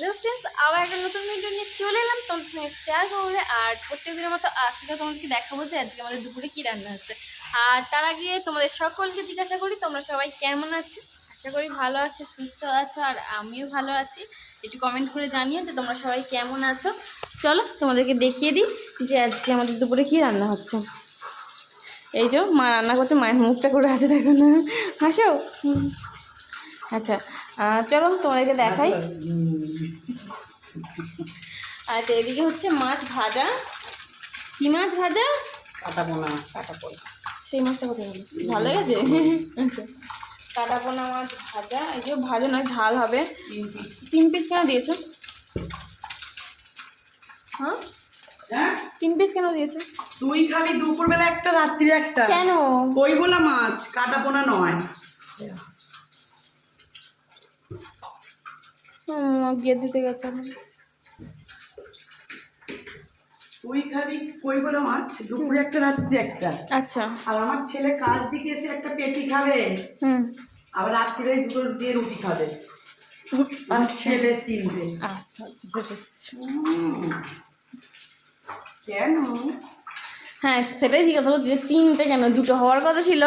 Hello friends, আবার একটা নতুন ভিডিও নিয়ে চলে এলাম তোমাদের সঙ্গে শেয়ার করলে। আর প্রত্যেকদিনের মতো আজকে তোমাদেরকে দেখাবো যে আজকে আমাদের দুপুরে কী রান্না হচ্ছে। আর তার আগে তোমাদের সকলকে জিজ্ঞাসা করি তোমরা সবাই কেমন আছো। আশা করি ভালো আছো, সুস্থ আছো, আর আমিও ভালো আছি। একটু কমেন্ট করে জানিও যে তোমরা সবাই কেমন আছো। চলো তোমাদেরকে দেখিয়ে দিই যে আজকে আমাদের দুপুরে কী রান্না হচ্ছে। এই যে মা রান্না করছে, মায়ের মুখটা করে আছে, দেখো না, হাসো। আচ্ছা, চলো তোমাদেরকে দেখাই। আচ্ছা, এদিকে হচ্ছে মাছ ভাজা। কি মাছ ভাজা? কাটাপোনা। সেই মাছটা কোথায় গেল? ভালো লেগেছে। আচ্ছা, কাটাপোনা মাছ ভাজা। এই যে ভাজা নয়, ঝাল হবে। 3 পিস কেন দিয়েছো? হ্যাঁ, 3 পিস কেন দিয়েছো? তুই খাবি দুপুরবেলা একটা, রাত্রিরে একটা। কেন? কই বলা মাছ, কাটাপোনা নয়। গিয়ে দিতে গেছে। তুই খাবি কই বলা মাছ দুপুরে একটা, রাত্রিরে একটা। আচ্ছা। আর আমার ছেলে কাজ দিকে এসে একটা পেটি খাবে, আবার রাত্রিরে দুটো দিয়ে রুটি খাবে। আর ছেলে 3টে। আচ্ছা আচ্ছা। কেন? হ্যাঁ, সেটাই জিজ্ঞাসা করছি যে 3টে কেন, 2টো হওয়ার কথা ছিল।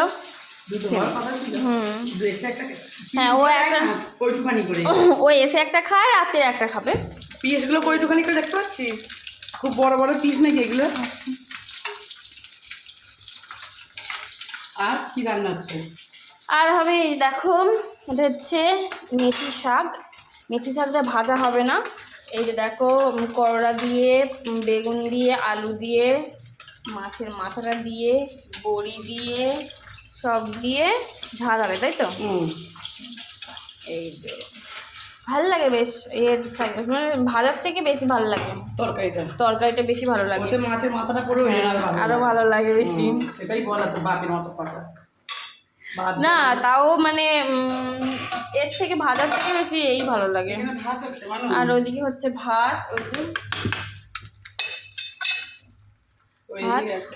হ্যাঁ, ও একটা কইটুখানি করে, ও এসে একটা খায়, রাতে একটা খাবে। পিসগুলো কইটুখানি করে দেখতে পাচ্ছিস? খুব বড় বড় পিস নাকি এগুলো? আর কি রান্না হচ্ছে? আর হবে, এই দেখো, এটা হচ্ছে মেথি শাক। মেথি শাকটা ভাজা হবে না। এই যে দেখো, করলা দিয়ে, বেগুন দিয়ে, আলু দিয়ে, মাছের মাথাটা দিয়ে, বড়ি দিয়ে, সব দিয়ে ঝাল হবে, তাই তো? এই যে ভালো লাগে বেশ। এর মানে ভাজার থেকে বেশি ভালো লাগে তরকারিটা বেশি ভালো লাগে। মাছের মাথাটা পড়ে আরো ভালো লাগে বেশি। সেটাই বলা তো বাপের মতো কথা না, তাও মানে এর থেকে ভাজার থেকে বেশি এই ভালো লাগে। আর ওইদিকে হচ্ছে ভাত,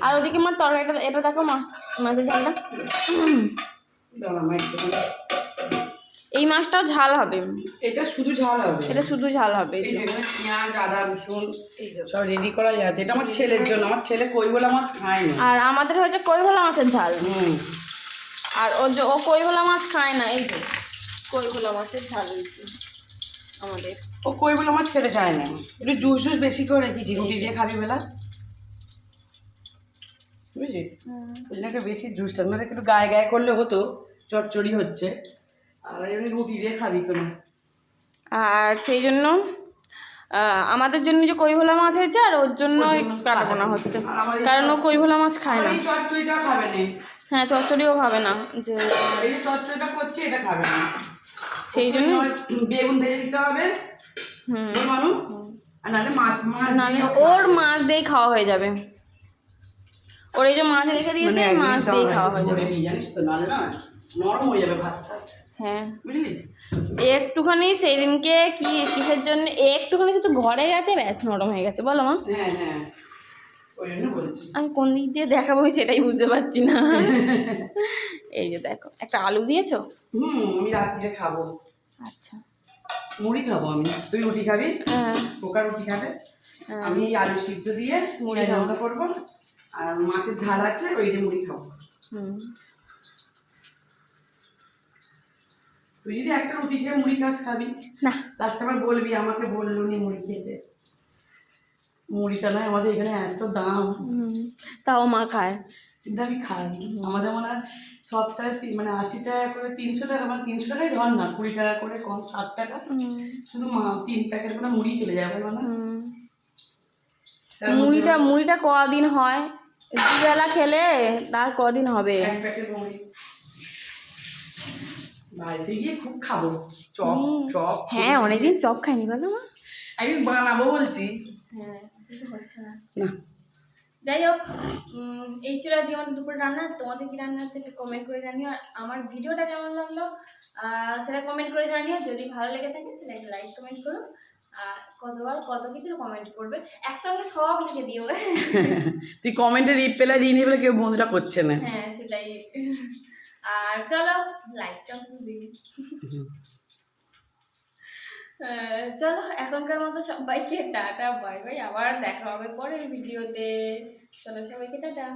আর ওদিকে আমার তরকারিটা, এটা দেখো মাছের ঝালটা। এই মাছটাও ঝাল হবে। এটা শুধু ঝাল হবে। এটা শুধু ঝাল হবে। পেঁয়াজ, আদা, রসুন সব রেডি করা আছে। এটা আমার ছেলের জন্য। আমার ছেলে কইভোলা মাছ খায় না। আর আমাদের হচ্ছে কইভোলা মাছের ঝাল। আর ও কইভোলা মাছ খায় না। এই যে কইভোলা মাছের ঝাল আমাদের। ও কইভোলা মাছ খেতে চায় না। একটু জুস বেশি করে রেখেছি, রুটি দিয়ে খাবি বেলা, বুঝলি? ওই জন্য একটু বেশি জুসটা মানে একটু গায়ে গায়ে করলে হতো, চচ্চড়ি হচ্ছে, আর এমনি রুটি দিয়ে খাবি তো না। আর সেই জন্য আমাদের জন্য যে কইভোলা মাছ হয়েছে, আর ওর জন্য কাটাপোনা হচ্ছে, কারণ ও কইভোলা মাছ খায় না। চচ্চড়িটাও খাবে না। হ্যাঁ, চচ্চড়িও খাবে না। যে এই যে চচ্চড়িটা করছে, এটা খাবে না। সেই জন্য বেগুন ভেজে দিতে হবে। আর নাহলে মাছ নাহলে ওর মাছ দিয়েই খাওয়া হয়ে যাবে। ওর এই যে মাছ রেখে দিয়েছে, মাছ দিয়েই খাওয়া হয়ে যাবে। জানিস তো, নাহলে না নরম হয়ে যাবে ভাতটা। হ্যাঁ, বুঝলি? একটুখানি সেই দিনকে কিসের জন্য একটুখানি শুধু ঘরে গেছে, ব্যাস নরম হয়ে গেছে। বলো মা? হ্যাঁ হ্যাঁ, ওই জন্য বলছি। আমি কোন দিক দিয়ে দেখাবো সেটাই বুঝতে পারছি না। এই যে দেখো, একটা আলু দিয়েছো। আমি রাত্রে খাবো। আচ্ছা, মুড়ি খাবো আমি। তুই রুটি খাবি? পোকা রুটি খাবে। আমি আলু সিদ্ধ দিয়ে মুড়ি রান্না করবো, আর মাছের ঝাল আছে, ওই যে মুড়ি খাবো। তুই যদি একটা রুটি খেয়ে মুড়ি খাবি না, লাস্ট আবার বলবি আমাকে বললো নি মুড়ি খেতে। মুড়িটা নয়, আমাদের এখানে এত দাম। তাও মা খায়। কিন্তু আমি খাই। আমাদের মনে হয় সপ্তাহে মানে 80 টাকা করে, 300 টাকা, মানে 300 টাকাই ধর না, 20 টাকা করে কম, 60 টাকা শুধু 3 প্যাকেট করে মুড়ি চলে যাবে। মানে মুড়িটা কদিন হয়? 2 বেলা খেলে তার কদিন হবে? 1 প্যাকেট মুড়ি বাড়িতে গিয়ে খুব খাবো। Chop chop. হ্যাঁ, অনেকদিন চপ খাইনি, বলো মা? আমি বানাবো বলছি। হ্যাঁ, হচ্ছে না। যাই হোক, এই ছিল আজকে আমাদের দুপুরে রান্না। তোমাদের কি রান্না হচ্ছে কমেন্ট করে জানিও। আর আমার ভিডিওটা কেমন লাগলো সেটা কমেন্ট করে জানিও। যদি ভালো লেগে থাকে তাহলে লাইক কমেন্ট করো, আর কত কিছু কমেন্ট করবে, একসঙ্গে সব লিখে দিও। তুই কমেন্টে রিপ্লাই দিয়ে নিয়ে বলে কেউ বন্ধুরা করছে না। হ্যাঁ, সেটাই। আর চলো লাইকটা দিই। চলো এখনকার মতো সবাইকে টাটা বাই বাই, আবার দেখা হবে পরের ভিডিওতে। চলো সবাইকে টাটা।